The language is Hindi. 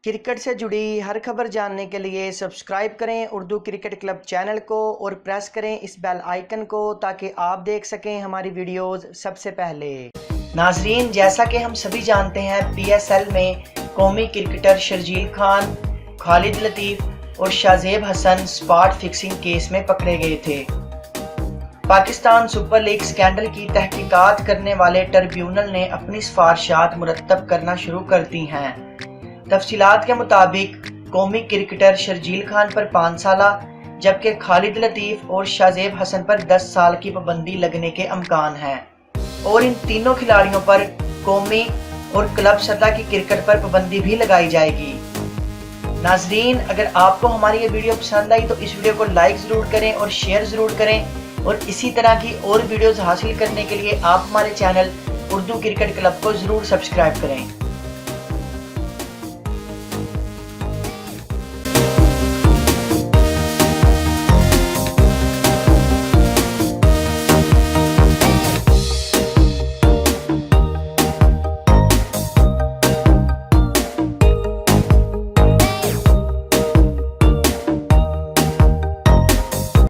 क्रिकेट से जुड़ी हर खबर जानने के लिए सब्सक्राइब करें उर्दू क्रिकेट क्लब चैनल को और प्रेस करें इस बेल आइकन को ताकि आप देख सकें हमारी वीडियोस सबसे पहले। नाजरीन, जैसा कि हम सभी जानते हैं, PSL में कौमी क्रिकेटर शर्जील खान, खालिद लतीफ़ और Shahzaib Hasan spot fixing case में पकड़े गए थे। पाकिस्तान सुपर लीग स्कैंडल की तहकीकात करने वाले ट्रिब्यूनल ने अपनी सिफारिशात मुरतब करना शुरू कर दी हैं। तफसीलात के मुताबिक कौमी क्रिकेटर शर्जील खान पर 5 साल जबकि खालिद लतीफ़ और शाज़ेब हसन पर 10 साल की पाबंदी लगने के अमकान हैं और इन तीनों खिलाड़ियों पर कौमी और क्लब सतह की क्रिकेट पर पाबंदी भी लगाई जाएगी। नाजरीन, अगर आपको हमारी ये वीडियो पसंद आई तो इस वीडियो को लाइक ज़रूर करें और शेयर ज़रूर करें और इसी तरह की और वीडियोज़ हासिल करने के लिए आप हमारे चैनल उर्दू क्रिकेट क्लब को ज़रूर सब्सक्राइब करें।